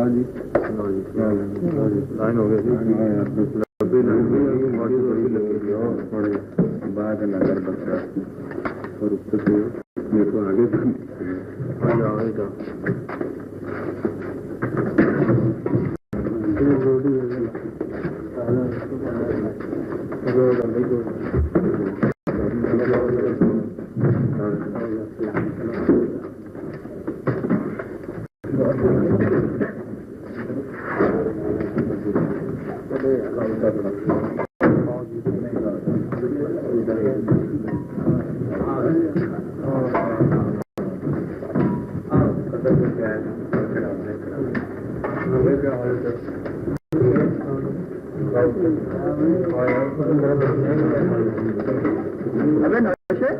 हाँ जी लाइन हो गई बात नगर बच्चा और मेरे को आगे अबे नौशे,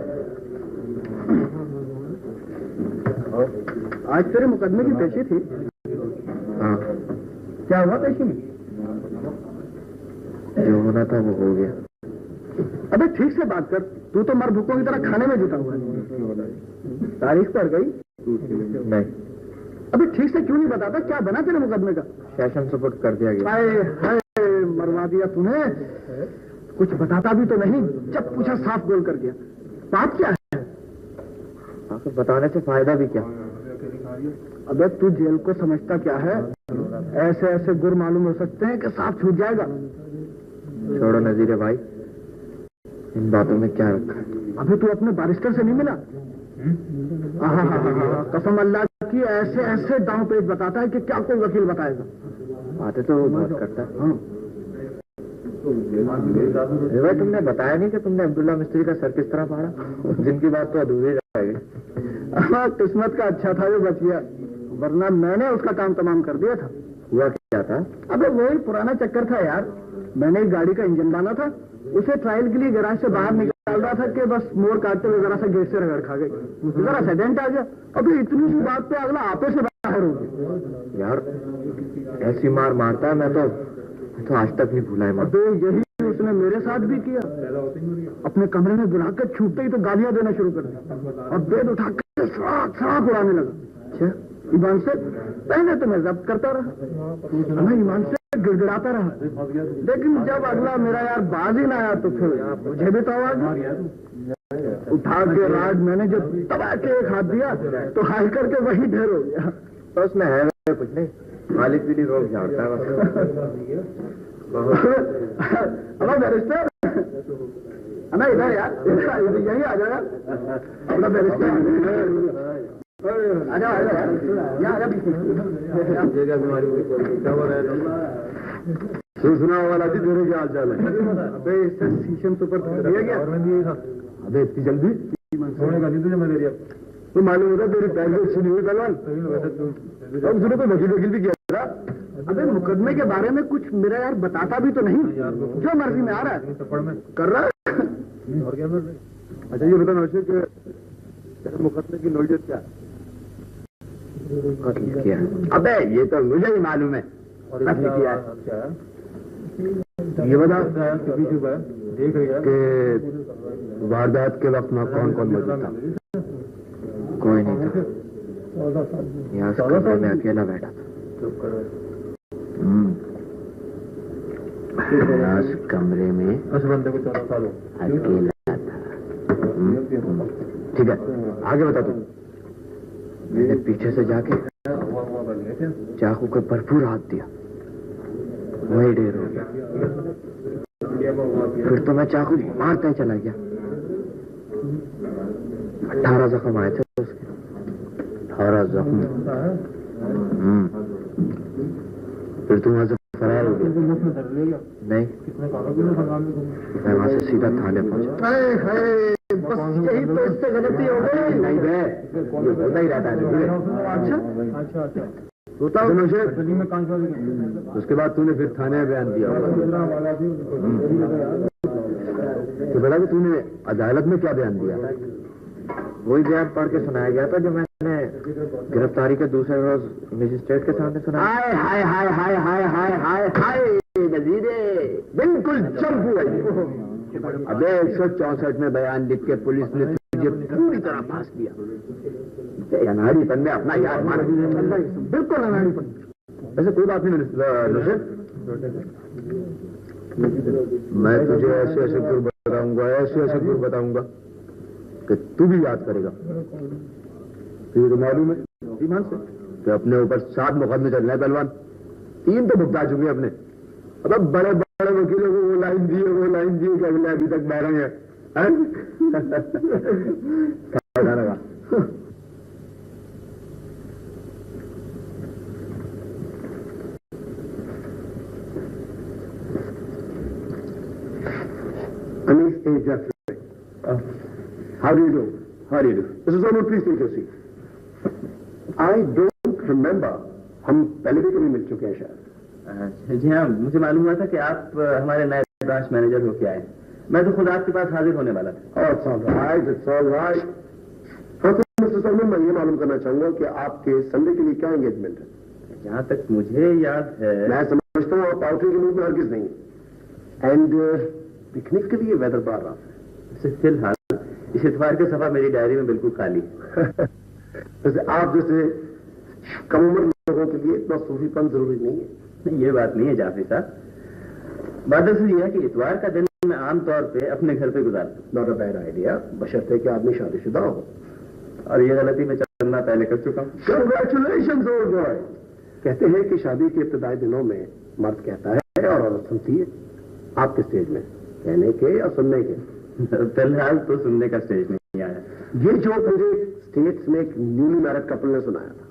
आज तेरे मुकदमे की पेशी थी। हाँ क्या हुआ पेशी में? जो होना था वो हो गया। अबे ठीक से बात कर, तू तो मर भूखों की तरह खाने में जुटा हुआ है। तारीख पड़ गई? नहीं। अबे ठीक से क्यों नहीं बताता, क्या बना तेरे मुकदमे का? सेशन सपोर्ट कर दिया गया। हाय मरवा दिया तूने, कुछ बताता भी तो नहीं, जब पूछा साफ बोल कर गया। बात क्या है? आखिर बताने से फायदा भी क्या? अबे तू जेल को समझता क्या है? ऐसे ऐसे गुर मालूम हो सकते हैं कि साफ छूट जाएगा। छोड़ो नजीरे भाई, इन बातों में क्या रखा है? अभी तू अपने बारिस्टर से नहीं मिला? कसम अल्लाह की, ऐसे ऐसे दांव पेच बताता है कि क्या कोई वकील बताएगा। बातें तो वो बहुत करता है। भाई तुमने बताया नहीं कि तुमने अब्दुल्ला मिस्त्री का सर किस तरह फाड़ा? जिनकी बात तो अधूरी रह गई। किस्मत का अच्छा था वो बच गया, वरना मैंने उसका काम तमाम कर दिया था। हुआ क्या था? अबे वही पुराना चक्कर था यार। मैंने एक गाड़ी का इंजन बांधा था, उसे ट्रायल के लिए गैराज से बाहर निकाल रहा था कि बस मोड़ काटते हुए जरा सा गेट से रगड़ खा गई, जरा सा डेंट आ गया। अभी इतनी सी बात पे अगला आपे से बाहर हो गया। यार ऐसी मार मारता है, मैं तो आज तक नहीं भूला है। अबे यही उसने मेरे साथ भी किया। अपने कमरे में बुलाकर छूटते ही तो गालियां देना शुरू कर दी और बेद उठाकर सड़ाक सड़ाक उड़ाने लगा। अच्छा, ईमान से पहले तो मैं जब्त करता रहा, मैं ईमान से गिड़गिड़ाता रहा, लेकिन जब अगला मेरा यार बाज ही ना आया तो फिर मुझे भी तो आवाज उठा के राज मैंने जो तबाह के एक हाथ दिया तो हाई करके वही ढेर हो गया। तो उसमें है कुछ नहीं, मालिक भी नहीं रोक झाड़ता है। अबे बैरिस्टर, अना इधर यार, यही आ जाएगा अपना बैरिस्टर। आ जाओ यार, यहाँ सुना वाला थी तेरे क्या हाल चाल है? अबे इससे शीशम सुपर दिया गया। अबे इतनी जल्दी तो मालूम होता तेरी पैसे सुनी हुई पहलवान। अब सुनो तो वकील भी किया। अबे मुकदमे के बारे में कुछ मेरा यार बताता भी तो नहीं, जो मर्जी में आ रहा है कर रहा है। अच्छा ये बता नौशे कि मुकदमे की नोटिस क्या है? कत्ल किया। अबे ये तो मुझे ही मालूम है कत्ल किया है। ये बता कि वारदात के वक्त में कौन कौन मौजूद था? कोई नहीं था, यहाँ कमरे में अकेला बैठा था। इस कमरे में अकेला था। ठीक है, आगे बता तू। मैंने पीछे से जाके चाकू को भरपूर हाथ दिया, वही ढेर हो गया। फिर तो मैं चाकू मारता ही चला गया। 18 जख्म आए थे उसके। 18 जख्म। फिर तुम वहां से फरार हो गया? नहीं, मैं वहां से सीधा थाने पहुंचा। बस यही तो इससे गलती हो गई। नहीं बे, होता ही रहता है। अच्छा उसके बाद तूने फिर थाने में बयान दिया। तो बता कि तूने अदालत में क्या बयान दिया? वही बयान पढ़ के सुनाया गया था जो मैंने गिरफ्तारी के दूसरे रोज मजिस्ट्रेट के सामने सुना। हाय हाय हाय हाय हाय हाय हाय हाय नजीरे, बिल्कुल चंपू है। अबे 164 में बयान लिख के पुलिस ने तुझे पूरी तरह फांस दिया। अनाड़ीपन में अपना यार मार। बिल्कुल अनाड़ीपन। ऐसे कोई बात नहीं रोशन, मैं तुझे ऐसे ऐसे गुर बताऊंगा, ऐसे ऐसे गुर बताऊंगा कि तू भी याद करेगा। तुझे तो मालूम है ईमान से कि अपने ऊपर 7 मुकदमे चल रहे हैं पहलवान, 3 तो भुगता चुके अपने। अब बड़े बड़े वकीलों को वो लाइन दिए कि अगले अभी तक बह रहे हैं। लगा Anis A. Jeffrey. How do you do? How do you do? Mrs. Ormond, please take your seat. I don't remember. हम पहले भी कभी मिल चुके हैं शायद। जी हाँ, मुझे मालूम हुआ था कि आप हमारे नए ब्रांच मैनेजर होके आए। मैं तो खुद आपके पास हाजिर होने वाला था। It's all right, it's all right. हाँ तो मिस्टर सलमान, मैं ये मालूम करना चाहूंगा कि आपके संडे के लिए क्या एंगेजमेंट है? जहाँ तक मुझे याद है, मैं समझता हूँ आप आउटिंग के मूड में हरगिज नहीं है। एंड पिकनिक के लिए वेदर बार रहा है। फिलहाल इस इतवार के सफा मेरी डायरी में बिल्कुल खाली। वैसे आप जैसे कम उम्र लोगों के लिए इतना सूफीपन जरूरी नहीं है। नहीं, ये बात नहीं है जाफरी साहब। बात दरअसल यह है कि इतवार का दिन मैं आमतौर पे अपने घर पे गुजारता हूँ। नॉट अ बैड आइडिया, बशर्ते कि आदमी शादीशुदा हो। और ये गलती मैं चलना पहले कर चुका हूँ। Congratulations, old boy. कहते हैं कि शादी के इब्तदाई दिनों में मर्द कहता है और औरत सुनती है। आपके स्टेज में कहने के या सुनने के? फिलहाल तो सुनने का स्टेज नहीं आया। ये जो मुझे स्टेट्स में एक न्यूली मैरिड कपल ने सुनाया था,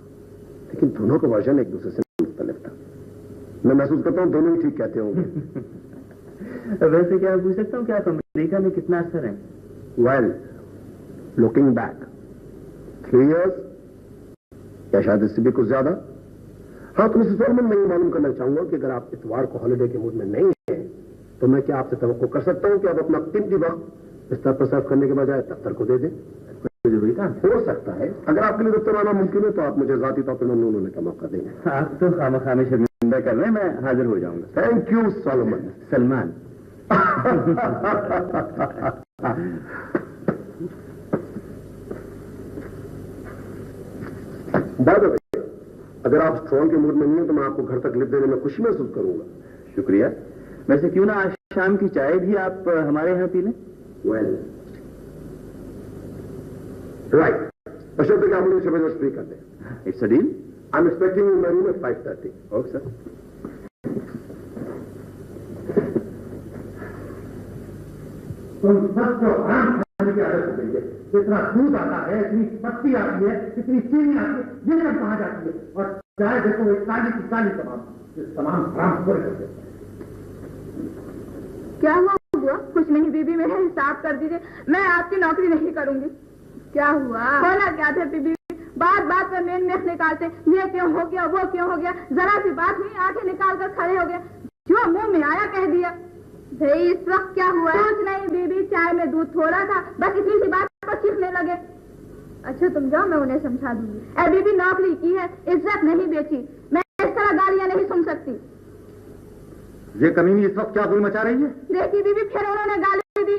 लेकिन दोनों का वर्जन एक दूसरे से मुख्तलिफ था। मैं महसूस करता हूँ दोनों ही ठीक कहते होंगे। वैसे क्या पूछ सकता हूँ कि आप अमेरिका में कितना अक्सर हैं? वेल, लुकिंग बैक 3 years या शायद इससे भी कुछ ज्यादा। हाँ तो मिसेस ऑलमन, मैं ये मालूम करना चाहूंगा कि अगर आप इतवार को हॉलिडे के मूड में नहीं हैं, तो मैं क्या आपसे तवक्को कर सकता हूँ कि आप अपना कीमती वक्त बिस्तर पर सर्व करने के बजाय दफ्तर को दे दें? जरूरी था। हो सकता है। अगर आपके लिए दफ्तर आना मुमकिन है तो आप मुझे जाती तौर पर ममनून होने का मौका देंगे। आप तो खामखा में शर्मिंदा कर रहे हैं, मैं हाजिर हो जाऊंगा। Thank you Solomon. Salman. By the way, अगर आप स्ट्रॉन्ग के मूड में नहीं है तो मैं आपको घर तक लिफ्ट देने में खुशी महसूस करूंगा। शुक्रिया। वैसे क्यों ना आज शाम की चाय भी आप हमारे यहाँ पी लें? Well, right. बशर्ते कि आप मुझे 6 बजे फ्री कर दें। It's a deal. I am expecting you in my room at 5:30। Okay sir. तुम सबको आराम खाने की आदत हो गई है। इतना दूध आता है, इतनी पत्ती आती है, इतनी चीनी आती है, ये सब कहाँ जाती है? और चाय देखो एक काली की काली तमाम हराम कर देते। क्या हुआ? कुछ नहीं बीबी, मेरा हिसाब कर दीजिए, मैं आपकी नौकरी नहीं करूंगी। क्या हुआ? बोला क्या था बीबी? बात बात पर मेन मेख निकालते, ये क्यों हो गया, वो क्यों हो गया, जरा सी बात हुई आंखें निकाल कर खड़े हो गए, जो मुंह में आया कह दिया। भाई इस वक्त क्या हुआ? कुछ नहीं बीबी, चाय में दूध थोड़ा था, बस इतनी सी बात पर चीखने लगे। अच्छा तुम जाओ, मैं उन्हें समझा दूंगी। ए बीबी, नौकरी की है, इज्जत नहीं बेची, मैं इस तरह गालियां नहीं सुन सकती। ये कमीनी इस वक्त क्या गुल मचा रही है? देखी बीबी, फिर उन्होंने गाली दी।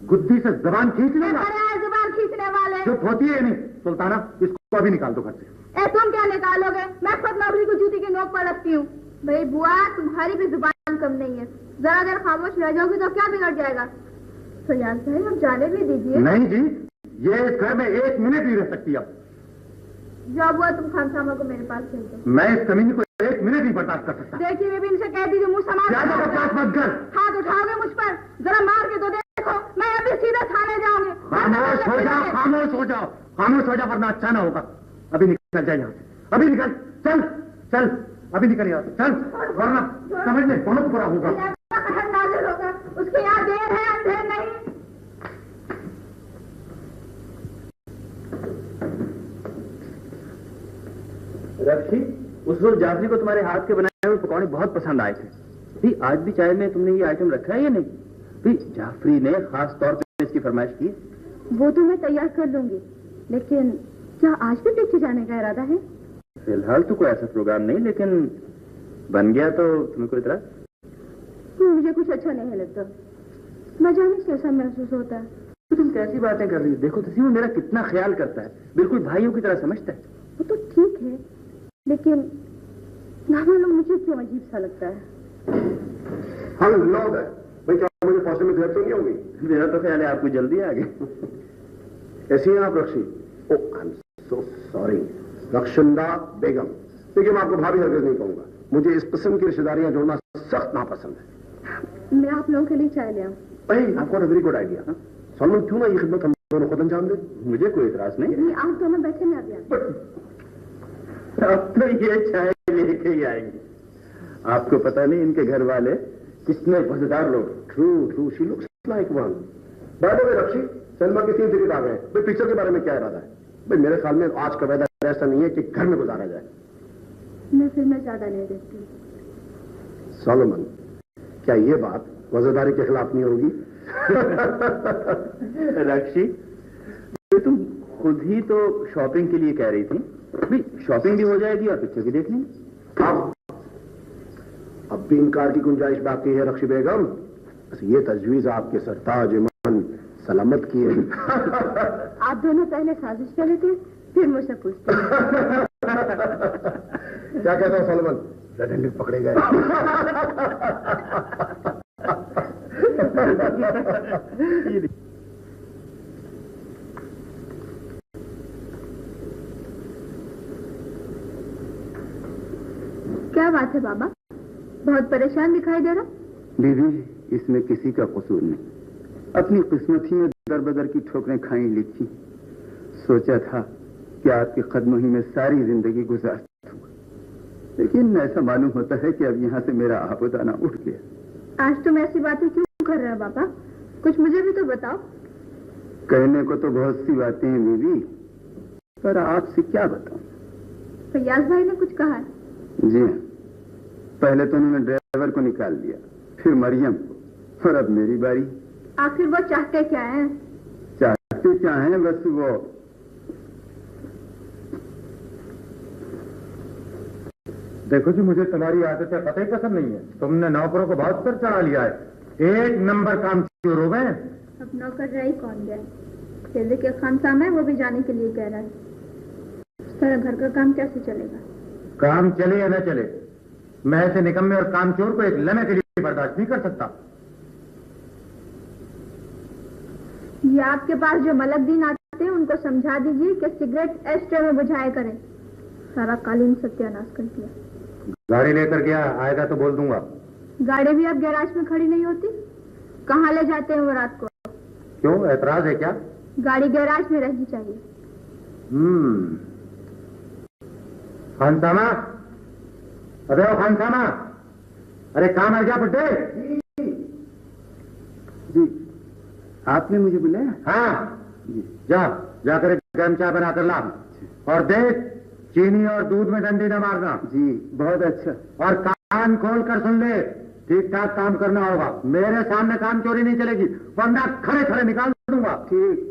गुद्दी से जबान खींचने जुबान खींचने वाले चुप होती है नहीं? सुल्ताना, इसको अभी निकाल दो घर से। ए तुम क्या निकालोगे? मैं खुद नौकरी को जूती के नोक पर रखती हूँ। भाई बुआ, तुम्हारी भी जुबान कम नहीं है, जरा देर खामोश रह जाओगी तो क्या बिगड़ जाएगा? तो यार साहब, अब जाने भी दीजिए। नहीं जी, ये इस घर में 1 मिनट नहीं रह सकती। अब जब हुआ तुम खामसामा को मेरे पास भेज दो। मैं इस कमीनी को 1 मिनट नहीं बर्दाश्त कर सकता। देखिए बेबी, इनसे कह दीजिए मुंह संभाल मत कर। हाथ उठाओगे मुझ पर, जरा मार के तो देखो, मैं अभी सीधा थाने जाऊंगी। खामोश हो जाओ, खामोश हो जाओ, खामोश हो जाओ, वरना अच्छा ना होगा। अभी निकल जाए यहाँ से, अभी निकल। चल चल, अभी निकल यहाँ से, चल, वरना समझने बहुत बुरा होगा। नाजिल होगा, उसकी यहाँ देर है अंधेर नहीं। रक्षी, उस रोज जाफरी को तुम्हारे हाथ के बनाए हुए पकौड़े बहुत पसंद आए थे। भी आज भी चाय में तुमने ये आइटम रखा है या नहीं? भी जाफरी ने खास तौर पे इसकी फरमाइश की। वो तो मैं तैयार कर लूंगी, लेकिन क्या आज भी पीछे जाने का इरादा है? फिलहाल तो कोई ऐसा प्रोग्राम नहीं, लेकिन बन गया तो तुम्हें कोई इतराज? मुझे कुछ अच्छा नहीं लगता, न जाने कैसा महसूस होता है। तो तुम कैसी बातें कर रही हो? देखो तो मेरा कितना ख्याल करता है, बिल्कुल भाइयों की तरह समझता है। वो तो ठीक है, लेकिन ना मालूम मुझे क्यों अजीब सा लगता है। हाँ लोग है भाई, क्या मुझे फौज में घर तो नहीं होगी? मेरा तो ख्याल है आपको जल्दी आ गई। कैसी हैं आप रक्षी? ओ आई एम सो सॉरी, रक्षिंदा बेगम। देखिए मैं आपको भाभी हरगिज नहीं कहूंगा, मुझे इस किस्म की रिश्तेदारियां जोड़ना सख्त नापसंद है। मैं आप लोगों के लिए चाय ले आऊं। भाई आपको वेरी गुड आइडिया। सलमान क्यों ना ये खिदमत हम दोनों खुद अंजाम दे? मुझे कोई इतराज नहीं। नहीं, आप दोनों बैठे, मैं अभी आती हूं। अब तो ये चाय लेके ही आएंगे। आपको पता नहीं इनके घर वाले कितने मजेदार लोग। True, she looks like one. By the way Rakshi, cinema की 3 टिकट आ गए। भाई पिक्चर के बारे में क्या इरादा है? भाई मेरे ख्याल में आज का वेदर ऐसा नहीं है कि घर में गुजारा जाए। मैं फिल्में ज्यादा नहीं देखती। सॉलोमन, क्या ये बात वजहदारी के खिलाफ नहीं होगी? रक्षी, तो तुम खुद ही तो शॉपिंग के लिए कह रही थी। भाई शॉपिंग भी हो जाएगी और पिक्चर भी देख लेंगे। अब भी इनकार की गुंजाइश बाकी है रक्षी बेगम। बस ये तजवीज आपके सरताज ईमान सलामत की है। आप दोनों पहले साजिश कर लेते, फिर मुझसे पूछते। क्या कहता हूं सलमान? रेड हैंडेड पकड़े गए। क्या बात है बाबा, बहुत परेशान दिखाई दे रहा? बीवी, इसमें किसी का कसूर नहीं। अपनी किस्मत ही में दर बदर की ठोकरें खाई लिखी। सोचा था कि आपके कदमों ही में सारी जिंदगी गुजार दूंगा, लेकिन ऐसा मालूम होता है कि अब यहाँ से मेरा आबोदाना उठ गया। आज तुम ऐसी बातें क्यों कर रहे हो बाबा? कुछ मुझे भी तो बताओ। कहने को तो बहुत सी बातें हैं बीवी, पर आपसे क्या बताऊं। फैयाज भाई ने कुछ कहा है? जी हाँ, पहले तो उन्होंने ड्राइवर को निकाल दिया, फिर मरियम को, और अब मेरी बारी। आखिर वो चाहते क्या हैं? चाहते क्या हैं? बस वो देखो जी, मुझे तुम्हारी आदतें कतई पसंद नहीं है। तुमने नौकरों को बहुत पर चढ़ा लिया है। 1 नंबर काम चोर हो गए। अब नौकर रही कौन गया? तेरे के खानसामा है, वो भी जाने के लिए कह रहा है। इस तरह घर का काम कैसे चलेगा? काम चले या न चले, मैं ऐसे निकम्मे और कामचोर को एक लम्हे के लिए बर्दाश्त नहीं कर सकता। ये आपके पास जो मलक दीन आते हैं उनको समझा दीजिए कि सिगरेट एस्ट्रे में बुझाया करें। सारा कालीन सत्यानाश कर दिया। गाड़ी लेकर गया, आएगा तो बोल दूंगा। गाड़ी भी अब गैराज में खड़ी नहीं होती। कहाँ ले जाते हैं वो रात को? क्यों, ऐतराज है क्या? गाड़ी गैराज में रहनी चाहिए। खानसामा, अरे ओ खानसामा, अरे काम आ गया बुड्ढे। जी, आपने मुझे बुलाया? हाँ, जाकर एक गर्म चाय बना कर ला, और देख चीनी और दूध में डंडी न मारना। जी बहुत अच्छा। और कान खोल कर सुन ले, ठीक ठाक काम करना होगा। मेरे सामने काम चोरी नहीं चलेगी, वरना खड़े खड़े निकाल दूंगा। ठीक।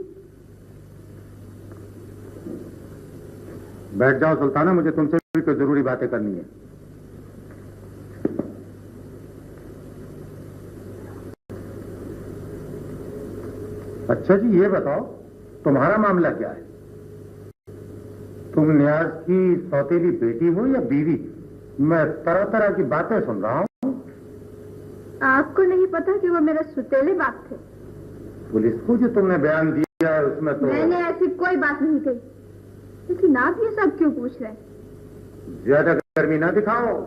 बैठ जाओ सुल्ताना, मुझे तुमसे भी कोई जरूरी बातें करनी है। अच्छा जी, ये बताओ तुम्हारा मामला क्या है? तुम न्याज की सौतेली बेटी हो या बीवी? मैं तरह तरह की बातें सुन रहा हूँ। आपको नहीं पता कि वो मेरे सुतेले बाप थे? पुलिस को जो तुमने बयान दिया है उसमें तो मैंने ऐसी कोई बात नहीं कही, लेकिन आप ये सब क्यों पूछ रहे हैं? ज्यादा गर्मी ना दिखाओ,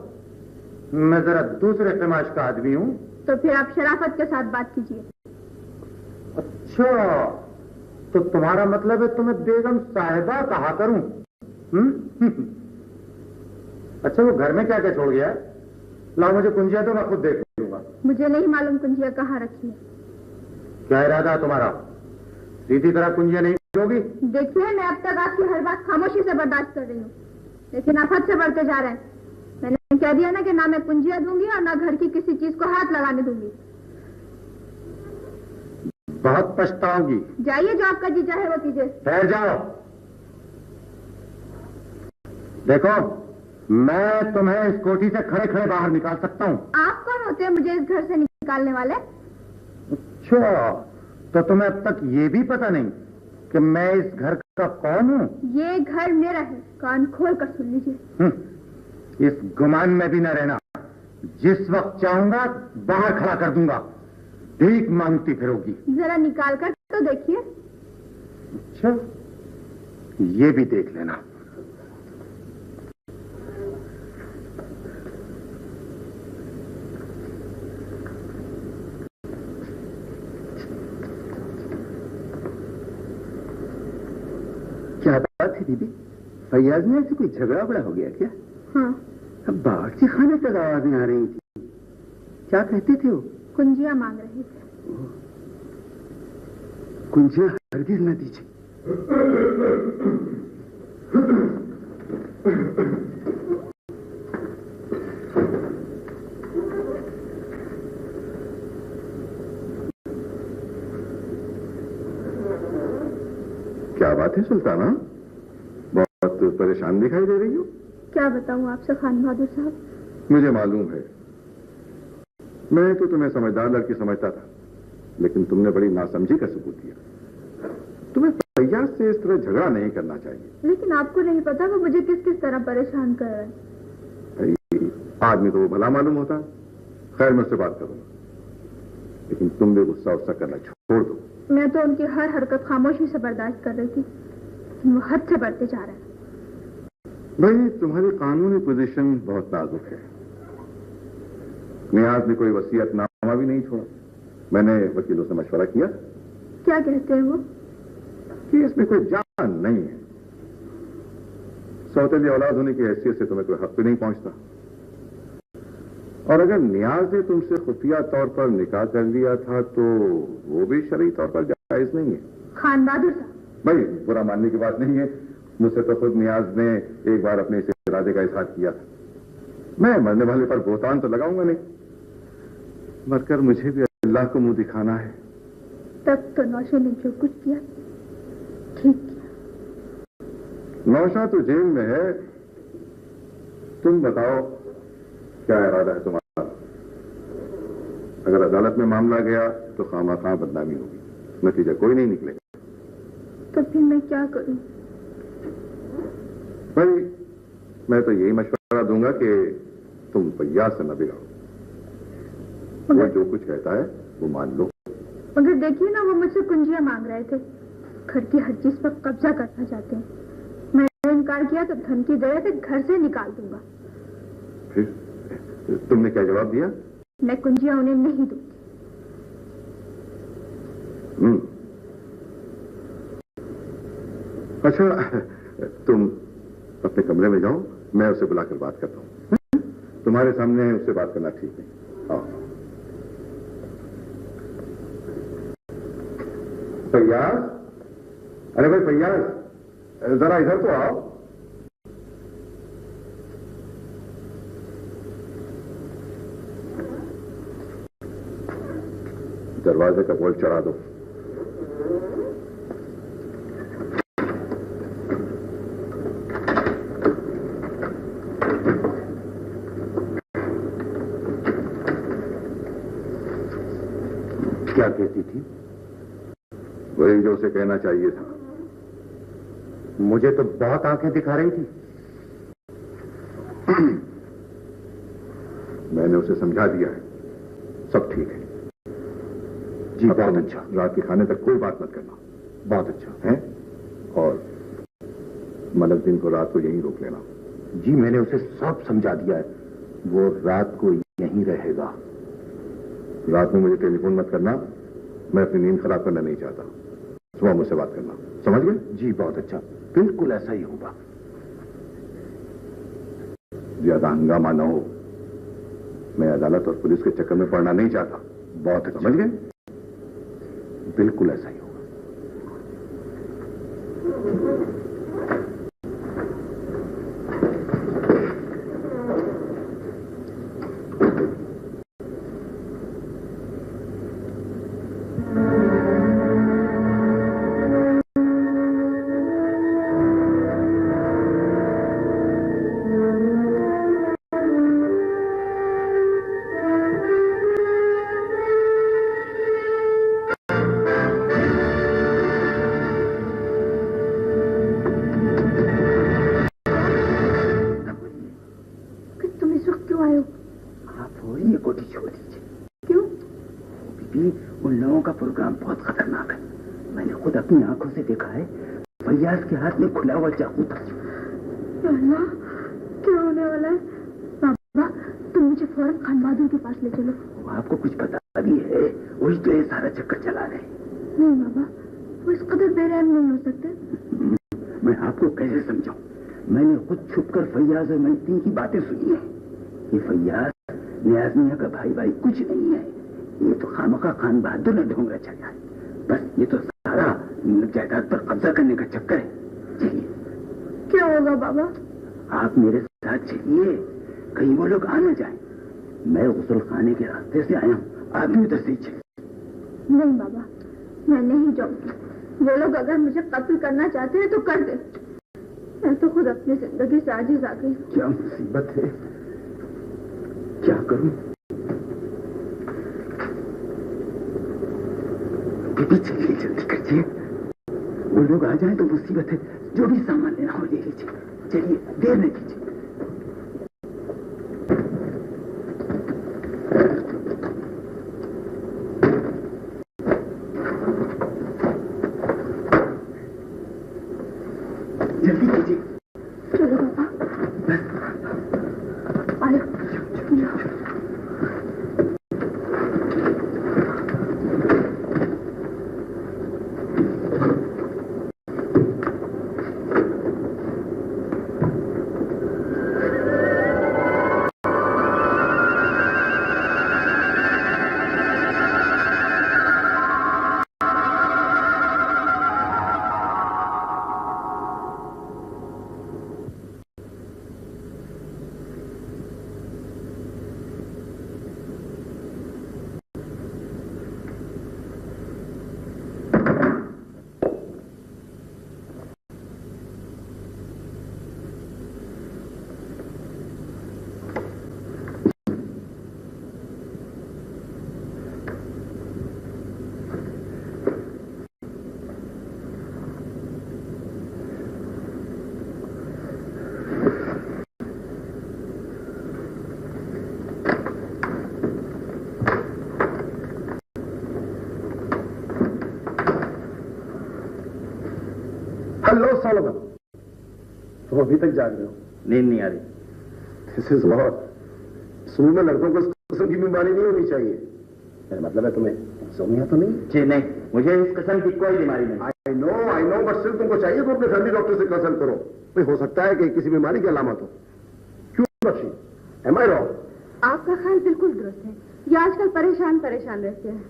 मैं जरा दूसरे समाज का आदमी हूँ। तो फिर आप शराफत के साथ बात कीजिए। अच्छा, तो तुम्हारा मतलब है तुम्हें बेगम साहिबा कहा करूं? अच्छा, वो घर में क्या क्या छोड़ गया है? लाओ मुझे कुंजिया तो मैं खुद देख लूंगा। मुझे नहीं मालूम कुंजिया कहाँ रखी है। क्या इरादा है तुम्हारा? सीधी तरह कुंजिया नहीं दोगी? देखिए, मैं अब तक आपकी हर बात खामोशी से बर्दाश्त कर रही हूँ, लेकिन आप हद से बढ़ते जा रहे हैं। मैंने कह दिया ना कि ना मैं कुंजिया दूंगी और ना घर की किसी चीज को हाथ लगाने दूंगी। बहुत पछताओगी। जाइए, जो आपका जी चाहे वो कीजिए। ठहर जाओ। देखो, मैं तुम्हें इस कोठी से खड़े खड़े बाहर निकाल सकता हूँ। आप कौन होते हैं मुझे इस घर से निकालने वाले? अच्छा, तो तुम्हें अब तक ये भी पता नहीं कि मैं इस घर का कौन हूँ? ये घर मेरा है, कान खोल कर सुन लीजिए। इस गुमान में भी न रहना। जिस वक्त चाहूंगा बाहर खड़ा कर दूंगा, भीख मांगती फिरोगी। जरा निकाल कर तो देखिए। अच्छा, ये भी देख लेना। क्या बात है दीदी, फैयाज में ऐसे कोई झगड़ा बड़ा हो गया क्या? हाँ, अब बावर्ची खाने तक आवाजें आ रही थी। क्या कहते थे वो? कुंजिया मांग रहे थे। कुंजिया हरगिज न दीजिए। क्या बात है सुल्ताना, बहुत परेशान दिखाई दे रही हो। क्या बताऊं आपसे खान बहादुर साहब? मुझे मालूम है, मैं तो तुम्हें समझदार लड़की समझता था, लेकिन तुमने बड़ी नासमझी का सबूत दिया। तुम्हें फैयाज से इस तरह झगड़ा नहीं करना चाहिए। लेकिन आपको नहीं पता वो मुझे किस किस तरह परेशान कर रहा है। भाई, आदमी तो वो भला मालूम होता है। खैर, मैं उससे बात करूंगा, लेकिन तुम भी गुस्सा उस्सा करना छोड़ दो। मैं तो उनकी हर हरकत खामोशी से बर्दाश्त कर रही थी, लेकिन वो हद से बढ़ते जा रहे हैं। भाई, तुम्हारी कानूनी पोजीशन बहुत नाजुक है। नियाज ने कोई वसीयतनामा भी नहीं छोड़ा। मैंने वकीलों से मशवरा किया। क्या कहते हैं वो? कि इसमें कोई जान नहीं है। सौतेली औलाद होने की हैसियत से तुम्हें कोई हक भी नहीं पहुंचता। और अगर नियाज ने तुमसे खुफिया तौर पर निकाह कर लिया था तो वो भी शरई तौर पर जायज नहीं है। खान बहादुर साहब, भाई, बुरा मानने की बात नहीं है। मुझसे तो खुद नियाज ने एक बार अपने इस इरादे का इजहार किया था। मैं मरने वाले पर बोहतान तो लगाऊंगा नहीं, मरकर मुझे भी अल्लाह को मुंह दिखाना है। तब तो नौशे ने जो कुछ किया ठीक किया। नौशा तो जेल में है। तुम बताओ, क्या इरादा है तुम्हारा? अगर अदालत में मामला गया तो खामा-खां बदनामी होगी, नतीजा कोई नहीं निकलेगा। तो फिर मैं क्या करूं? भाई, मैं तो यही मशवरा दूंगा कि तुम फैयाज से न बिगाड़ो। वो जो कुछ कहता है वो मान लो। मगर देखिए ना, वो मुझसे कुंजिया मांग रहे थे। घर की हर चीज पर कब्जा करना चाहते हैं। मैंने इनकार किया तो धमकी दे रहे थे घर से निकाल दूंगा। फिर तुमने क्या जवाब दिया? मैं कुंजिया उन्हें नहीं दूंगी। अच्छा, तुम अपने कमरे में जाओ, मैं उसे बुलाकर बात करता हूँ। तुम्हारे सामने उससे बात करना ठीक नहीं। आओ। फैयाज, अरे भाई फैयाज, जरा इधर तो आओ। दरवाजे का बोल्ट चढ़ा दो। क्या कहती थी? वही जो उसे कहना चाहिए था। मुझे तो बहुत आंखें दिखा रही थी। मैंने उसे समझा दिया है, सब ठीक है। जी, बहुत अच्छा। रात के खाने तक कोई बात मत करना। बहुत अच्छा है। और मलक दिन को रात को यहीं रोक लेना। जी, मैंने उसे सब समझा दिया है। वो रात को यहीं रहेगा। रात में मुझे टेलीफोन मत करना, मैं अपनी नींद खराब करना नहीं चाहता। सुबह मुझसे बात करना, समझ गए? जी, बहुत अच्छा, बिल्कुल ऐसा ही होगा। ज्यादा हंगामा ना हो। मैं अदालत और पुलिस के चक्कर में पड़ना नहीं चाहता। बहुत अच्छा, समझ गए? बिल्कुल ऐसा ही होगा। प्रोग्राम बहुत खतरनाक है। मैंने खुद अपनी आंखों से देखा है। फैयाज के हाथ में खुला हुआ चाकू था। अल्लाह, क्या होने वाला है? बाबा, तुम मुझे फौरन खान बहादुर के पास ले चलो। वो आपको कुछ पता भी है? वही तो ये सारा चक्कर चला रहे। नहीं बाबा, वो इस कदर बेरहम नहीं हो सकते। मैं आपको कैसे समझाऊं? मैंने खुद छुपकर फैयाज और मैतीन की बातें सुनी है। ये फैयाज नियाज मियां का भाई कुछ नहीं है। ये तो खामखा खान बहादुर ने ढोंग रचा है। बस ये तो सारा जायदाद पर कब्जा करने का चक्कर है। चलिए। क्या होगा बाबा? आप मेरे साथ चलिए, कहीं वो लोग आ न जाए। मैं गुसल खाने के रास्ते से आया हूँ, आप भी उधर से ही चलिए। नहीं बाबा, मैं नहीं जाऊंगी। वो लोग अगर मुझे कत्ल करना चाहते हैं तो कर दे। मैं तो खुद अपनी जिंदगी से आजिज आ गई। क्या मुसीबत है, क्या करूं? बीबी चलिए, जल्दी करिए। वो लोग आ जाएं तो मुसीबत है। जो भी सामान लेना हो ले लीजिए। चलिए, देर न कीजिए। जल्दी कीजिए। चलो बाबा, आयो। हेलो सॉलोमन, तुम अभी तक जाग रहे हो? नींद नहीं आ रही। This is lot. स्कूल में लड़कों को इस किस्म की बीमारी नहीं होनी चाहिए। मेरा मतलब है तुम्हें इंसोम्निया तो नहीं? जी नहीं, मुझे इस किस्म की कोई बीमारी नहीं। आई नो, बट स्टिल तुमको चाहिए तो अपने फैमिली डॉक्टर से कंसल्ट करो। भाई हो सकता है कि किसी बीमारी की अलामत हो। क्यों बख्शी? एम आई रॉन्ग? आपका ख्याल बिल्कुल दुरुस्त है। ये आजकल परेशान रहते हैं।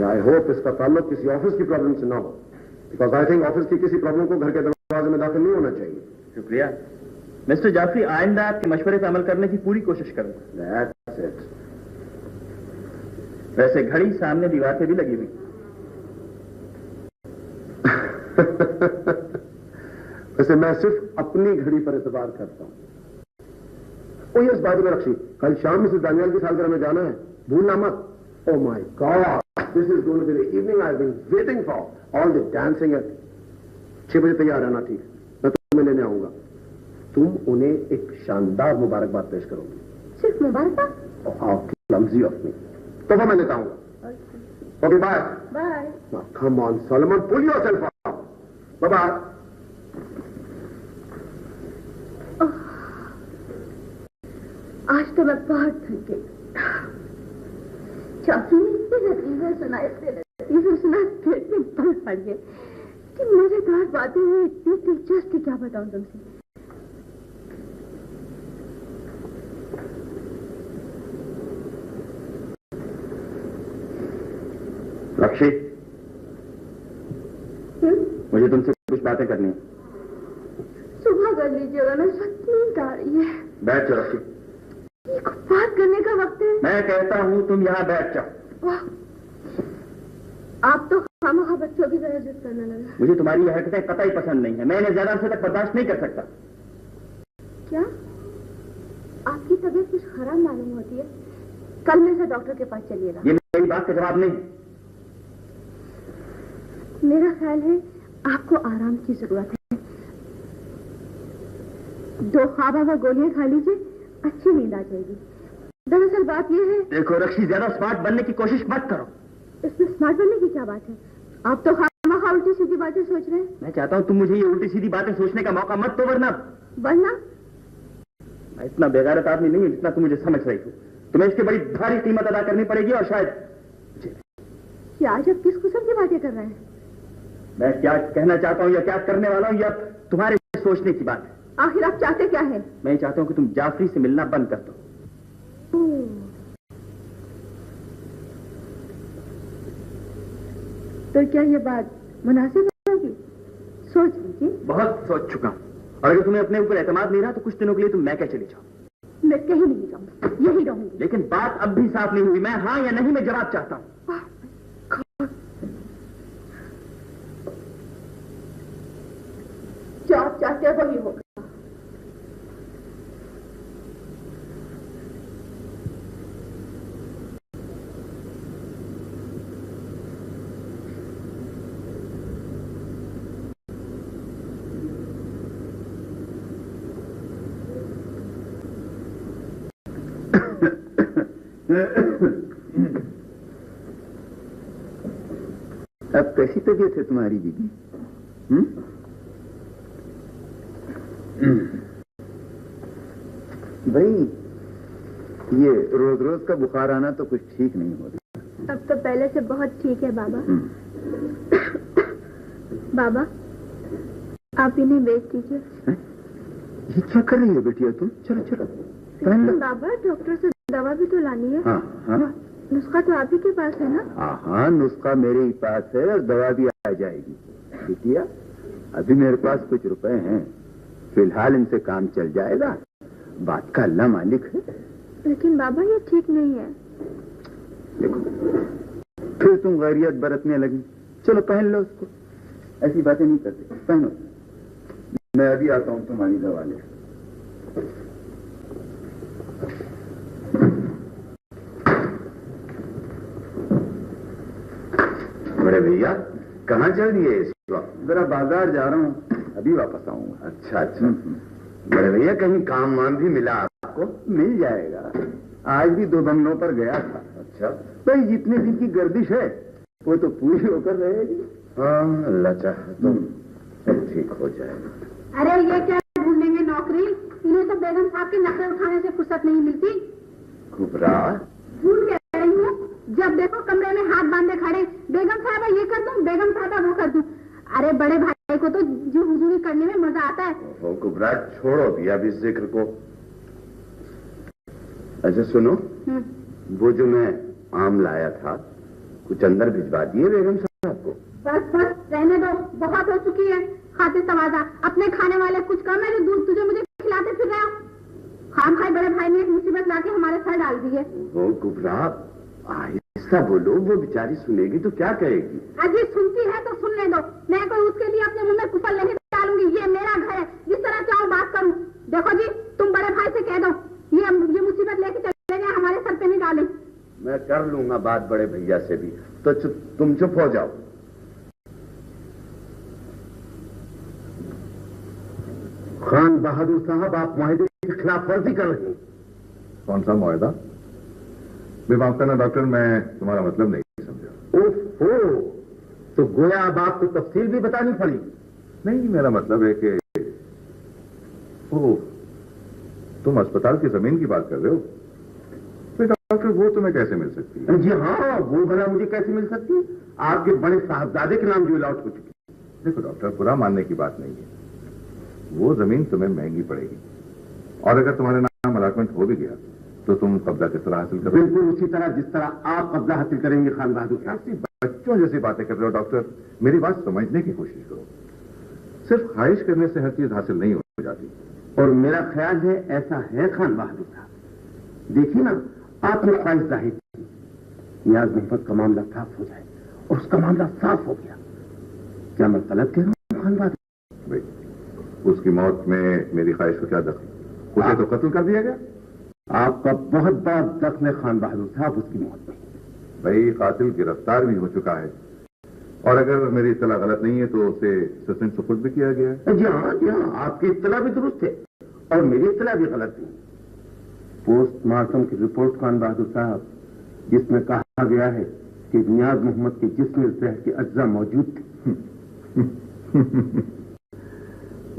आई होप इसका ताल्लुक किसी ऑफिस की प्रॉब्लम से ना हो, बिकॉज आई थिंक ऑफिस की किसी प्रॉब्लम को घर के दरवाजे में दाखिल नहीं होना चाहिए। शुक्रिया मिस्टर जाफरी, आइंदा आपके मशवरे पर अमल करने की पूरी कोशिश करूंगा। That's it. वैसे घड़ी सामने दीवार पे भी लगी हुई। वैसे मैं सिर्फ अपनी घड़ी पर एतबार करता हूं। ओ यस, बात में रखी, कल शाम मिसेस दानियाल की सालगिरह में जाना है, भूलना मत। Oh my god, this is going to be the evening I have been waiting for. All the dancing है। 6 बजे तैयार रहना, ठीक? मैं तुम्हें लेने आऊंगा। तुम उन्हें एक शानदार मुबारकबाद पेश करोगी। सिर्फ मुबारकबाद? How clumsy of me. तोहफा मैं लेता हूँ। Okay, bye bye. Come on Solomon, pull yourself up. Bye bye. आज तो मैं बहुत थक गई। चाचू ने इतने लतीफे सुनाए, सुना पेट में बल पड़ गए कि मजेदार बातें हुई, इतनी दिलचस्प क्या बताऊं तुमसे। रक्षी, मुझे तुमसे कुछ बातें करनी है। सुबह कर लीजिएगा ना, सच नींद आ रही है। बैठ जाओ रक्षी। ये कुछ बात करने का वक्त है। मैं कहता हूं तुम यहां बैठ जाओ। आप तो खामखा बच्चों की तरह जिद करने लगे। मुझे तुम्हारी यह हरकतें कतई पसंद नहीं है। मैं इन्हें ज्यादा अर्से तक बर्दाश्त नहीं कर सकता। क्या आपकी तबीयत कुछ खराब मालूम होती है? कल में से डॉक्टर के पास चलिएगा। ये मेरी बात का जवाब नहीं। मेरा ख्याल है आपको आराम की जरूरत है। 2 ख्वाबा गोलियां खा लीजिए, अच्छी नींद आ जाएगी। दरअसल बात ये है। देखो रक्षी, ज्यादा स्मार्ट बनने की कोशिश मत करो। इसमें स्मार्ट बनने की क्या बात है? आप तो खामखा उल्टी सीधी बातें सोच रहे हैं। मैं चाहता हूँ तुम मुझे ये उल्टी सीधी बातें सोचने का मौका मत दो, वरना मैं इतना बेगैरत आदमी नहीं हूँ जितना तुम मुझे समझ रही हो। तुम्हें इसकी बड़ी भारी कीमत अदा करनी पड़ेगी। और शायद क्या आज आप किस किस्म की बातें कर रहे हैं? मैं क्या कहना चाहता हूँ या क्या करने वाला हूँ, या तुम्हारे सोचने की बात है। आखिर आप चाहते क्या है? मैं चाहता हूँ कि तुम जाफरी से मिलना बंद कर दो। तो क्या ये बात मुनासिब होगी? सोच लीजिए। बहुत सोच चुका हूँ, और अगर तुम्हें अपने ऊपर एतमाद नहीं रहा तो कुछ दिनों के लिए तुम मैं क्या चली जाओ। मैं कहीं नहीं जाऊंगी, यही रहूंगी। लेकिन बात अब भी साफ नहीं हुई। मैं हाँ या नहीं में जवाब चाहता हूँ। जो आप चाहते हैं वही होगा। अब कैसी तबीयत है तुम्हारी बीबी? भाई ये रोज रोज का बुखार आना तो कुछ ठीक नहीं होता। अब तो पहले से बहुत ठीक है बाबा। बाबा आप इन्हें बेच दीजिए। ये क्या कर रही हो बेटिया तुम? चलो चलो पहन लो। बाबा डॉक्टर से दवा भी तो लानी है। हाँ हाँ नुस्खा तो आप ही के पास है ना? हाँ हाँ, नुस्खा मेरे ही पास है और दवा भी आ जाएगी। बेटिया अभी मेरे पास कुछ रुपए हैं, फिलहाल इनसे काम चल जाएगा। बात का अल्लाह मालिक है। लेकिन बाबा ये ठीक नहीं है। देखो फिर तुम गैरियत बरतने लगी। चलो पहन लो उसको, ऐसी बातें नहीं करते। पहनो, मैं अभी आता हूँ तुम्हारी दवा ले। बड़े भैया कहाँ चल दिए इस वक्त? जरा बाजार जा रहा हूँ, अभी वापस आऊंगा। अच्छा अच्छा। बड़े भैया कहीं काम वाम भी मिला आपको? मिल जाएगा। आज भी 2 बंगलों पर गया था। अच्छा भाई जितने दिन की गर्दिश है वो तो पूरी होकर रहेगी। हाँ अल्लाह चाहे तो सब ठीक हो जाएगा। अरे ये क्या ढूंढेंगे नौकरी? इन्हें तो बेगम साहब के नखरे उठाने से फुर्सत नहीं मिलती। घबरा झूठ कह रही हूँ। जब देखो कमरे में हाथ बांधे खड़े, बेगम साहबा ये कर दूं, बेगम साहबा वो कर दूं। अरे बड़े भाई को तो जो हुजूरी करने में मजा आता है। हो घबरा, छोड़ो भी अब इस जिक्र को। अच्छा सुनो, वो जो मैं आम लाया था कुछ अंदर भिजवा दिए बेगम साहब को? बस बस रहने दो, बहुत हो चुकी है खाते तवाजा। अपने खाने वाले कुछ कम है जो दूध तुझे मुझे खिलाते फिर रहे हो। खाम खाई बड़े भाई ने एक मुसीबत लाके हमारे सर डाल दी है। वो घबरा, आहिस्ता बोलो, वो बेचारी सुनेगी तो क्या कहेगी? अजी सुनती है तो सुनने दो। मैं कोई उसके लिए अपने मुंह में कुफल नहीं डालूंगी। ये मेरा घर है, जिस तरह चाहो बात करूं। देखो जी तुम बड़े भाई से कह दो ये मुसीबत लेके चले गए, हमारे सर पे नहीं डाले। मैं कर लूंगा बात बड़े भैया से भी। तो तुम चुप हो जाओ। खान बहादुर साहब, आप मुआहदे की खिलाफ वर्जी कर रहे हैं। कौन सा मुआहदा? माफ करना डॉक्टर, मैं तुम्हारा मतलब नहीं समझा। ओहो, तो गोया अब आपको तफसील भी बतानी पड़ी। नहीं, मेरा मतलब है कि ओ, तुम अस्पताल की जमीन की बात कर रहे हो? तो डॉक्टर वो तुम्हें कैसे मिल सकती है? जी हाँ, वो भला मुझे कैसे मिल सकती है? आपके बड़े साहबजादे के नाम जो अलॉट हो चुकी है। देखो डॉक्टर, बुरा मानने की बात नहीं है, वो जमीन तुम्हें महंगी पड़ेगी, और अगर तुम्हारे नाम अलाटमेंट हो भी गया तो तुम कब्जा किस तरह हासिल करोगे? बिल्कुल उसी तरह जिस तरह आप कब्जा हासिल करेंगे खान बहादुर साहब। बच्चों जैसी बातें कर रहे हो डॉक्टर, मेरी बात समझने की कोशिश करो। सिर्फ ख्वाहिश करने से हर चीज हासिल नहीं हो जाती। और मेरा ख्याल है ऐसा है खान बहादुर साहब। देखिए ना, आपने ख्वाहिश जाहिर की, नियाज मोहब्बत का मामला साफ हो जाए, और उसका मामला साफ हो गया। क्या मैं गलत कह रहा हूँ खान बहादुर? भाई, उसकी मौत में मेरी ख्वाहिश को क्या दखल? उसे तो कत्ल कर दिया गया। आपका बहुत बड़ा दख्ल है खान बहादुर साहब उसकी मौत में। भाई, कातिल गिरफ्तार भी हो चुका है, और अगर मेरी इत्तला गलत नहीं है तो उसे सस्पेंस सुपुर्द भी किया गया है। जी हाँ, आपकी इत्तला भी दुरुस्त है और मेरी इत्तला भी गलत नहीं। पोस्टमार्टम की रिपोर्ट खान बहादुर साहब, जिसमें कहा गया है कि नियाज मोहम्मद के जिस्म में जहर के अज्जा मौजूद थे।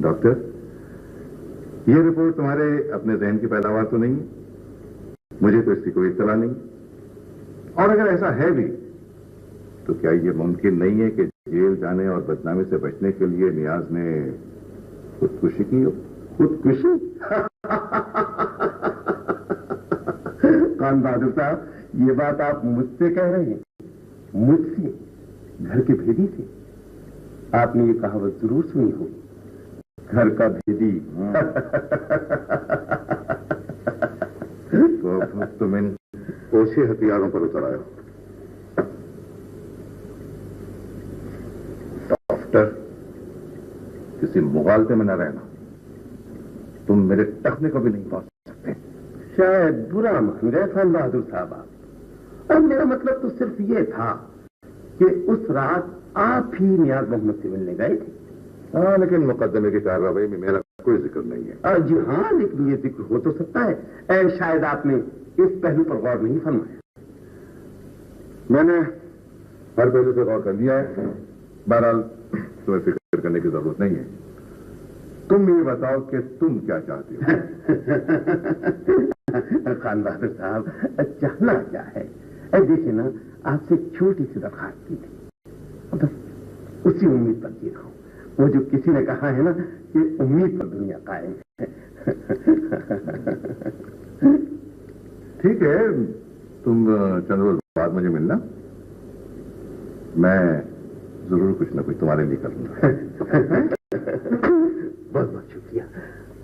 डॉक्टर, ये रिपोर्ट तुम्हारे अपने जहन की पैदावार तो नहीं है? मुझे तो इसकी कोई इत्तला नहीं। और अगर ऐसा है भी तो क्या ये मुमकिन नहीं है कि जेल जाने और बदनामी से बचने के लिए नियाज ने खुदकुशी की हो? खुदकुशी? खान बहादुर साहब, ये बात आप मुझसे कह रहे हैं? मुझसे, घर के भेदी से? आपने ये कहावत जरूर सुनी होगी, घर का भेदी। तो अब तुम इन ओछे हथियारों पर उतर आए हो। डॉक्टर, किसी मुगालते में न रहना। तुम मेरे टखने को भी नहीं पहुंच सकते। शायद बुरा मान गए खान बहादुर साहब आप। और मेरा मतलब तो सिर्फ ये था कि उस रात आप ही नियाज मोहम्मद से मिलने गए थे। हाँ, लेकिन मुकदमे की कार्रवाई में मेरा कोई जिक्र नहीं है। जी हाँ, लेकिन ये जिक्र हो तो सकता है। शायद आपने इस पहलू पर गौर नहीं फरमाया। मैंने हर पहलू से गौर कर लिया है। बहरहाल तुम्हें फिक्र करने की जरूरत नहीं है। तुम ये बताओ कि तुम क्या चाहती हो? खान बहादुर साहब, चाहना क्या है? देखिए ना, आपसे छोटी सी दरखास्त की थी, बस उसी उम्मीद पर जी रहा हूं। वो जो किसी ने कहा है ना कि उम्मीद पर दुनिया कायम है। ठीक है, तुम चंद रोज बाद मुझे मिलना, मैं जरूर कुछ ना कुछ तुम्हारे लिए करूंगा। बहुत बहुत शुक्रिया।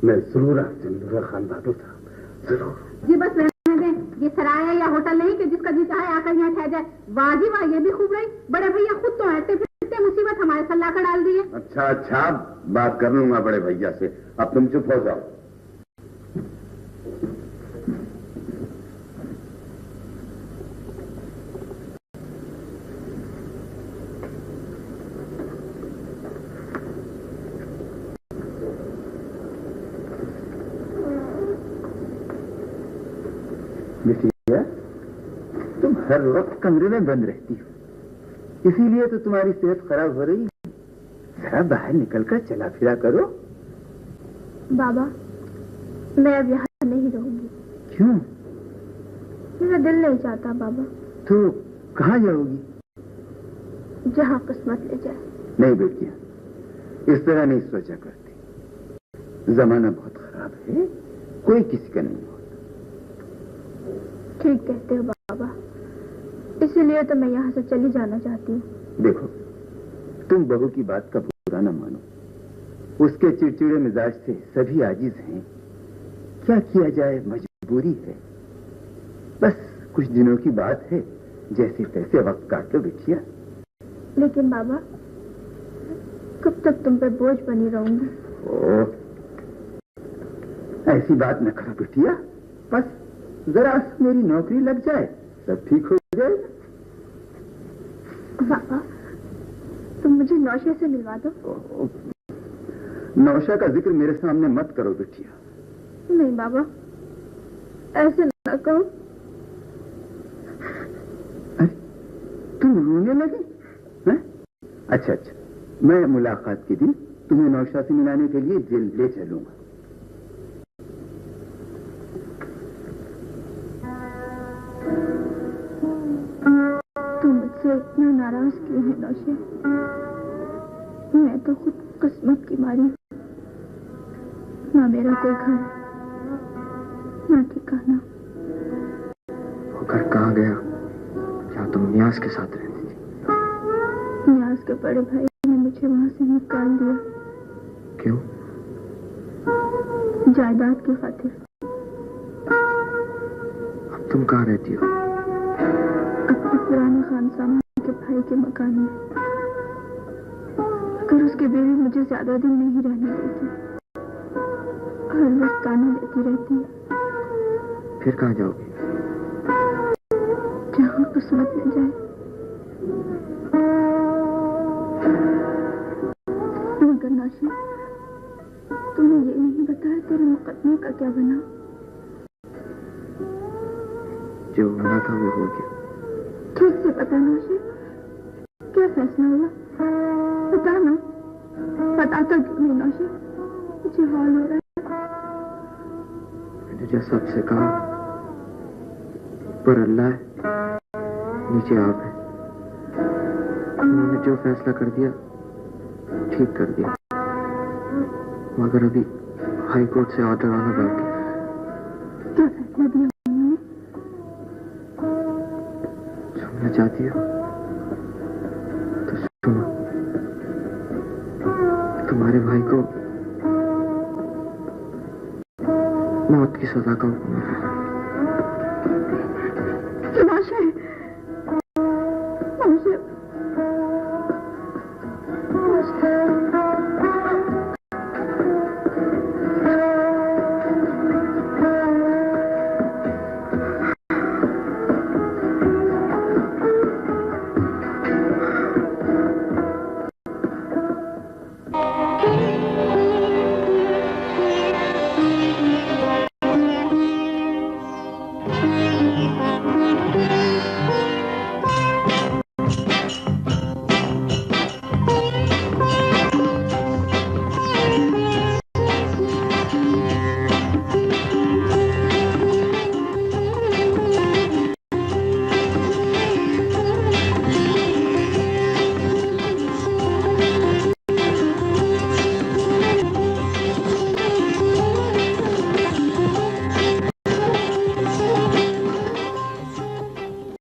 मैं जरूर आपसे मिलूंगा खान बहादुर साहब, जरूर। जी बस रहने दें, ये सराय है या होटल नहीं कि जिसका जी चाहे आकर यहाँ ठहर जाए। वाह जी वाह, ये भी खूब रही। बड़े भैया खुद तो ऐसे फिरते मुसीबत हमारे सल्ला कर डाल दी है। अच्छा अच्छा, बात कर लूंगा बड़े भैया से। अब तुम चुप हो जाओ। बिटिया, तुम हर वक्त कमरे में बंद रहती हो, इसीलिए तो तुम्हारी सेहत खराब हो रही है। जरा बाहर निकलकर चला फिरा करो। बाबा, मैं अब यहाँ नहीं रहूंगी। क्यों? मेरा दिल नहीं चाहता बाबा। तो कहाँ जाओगी? जहाँ किस्मत ले जाए। नहीं बेटिया, इस तरह नहीं सोचा करती। जमाना बहुत खराब है, कोई किसी का नहीं होता। ठीक कहते हो बाबा, इसीलिए तो मैं यहाँ से चली जाना चाहती हूँ। देखो, तुम बहू की बात का बुरा न मानो। उसके चिड़चिड़े मिजाज से सभी आजिज हैं। क्या किया जाए, मजबूरी है। बस कुछ दिनों की बात है, जैसे तैसे वक्त काट लो बिटिया। लेकिन बाबा, कब तक तुम पे बोझ बनी रहूंगी? ओह, ऐसी बात न करो बिटिया। बस जरा मेरी नौकरी लग जाए, सब ठीक हो जाए। बाबा, तुम मुझे नौशे से मिलवा दो। नौशा का जिक्र मेरे सामने मत करो बिटिया। नहीं बाबा, ऐसे न कहो। अरे, तुम रोने लगी हैं? अच्छा अच्छा, मैं मुलाकात के दिन तुम्हें नौशा से मिलाने के लिए जेल ले चलूंगा। तुम मुझसे इतना नाराज क्यों है नौशे? मैं तो खुद किस्मत की मारी हूँ। ना मेरा कोई घर, ना ठिकाना। वो घर कहाँ गया? क्या तुम नियाज के साथ रहती थी? नियाज के बड़े भाई ने मुझे वहां से निकाल दिया। क्यों? जायदाद की खातिर। अब तुम कहाँ रहती हो? अपने पुराने खानसामा के भाई के मकान में। अगर उसकी बीवी मुझे ज्यादा दिन नहीं रहने देती, हर वक्त ताना देती रहती है। फिर कहाँ जाओगी? जहाँ किस्मत ले जाए। मगर नौशा, तूने ये नहीं बताया तेरे मुकदमे का क्या बना? जो होना था वो हो गया। ठीक से पता नौशी, क्या फैसला हुआ? बता ना, बताता क्यों नहीं नौशी? मुझे हॉल हो रहा है। मैंने जो सबसे कहा, ऊपर अल्लाह है, नीचे आप है। उन्होंने जो फैसला कर दिया ठीक कर दिया, मगर अभी हाई कोर्ट से ऑर्डर आना बाकी। क्या फैसला दिया उन्होंने? सुनना चाहती हो तो सुनो। तुम्हारे भाई को मौत की सजा का हुक्म है। नौशी,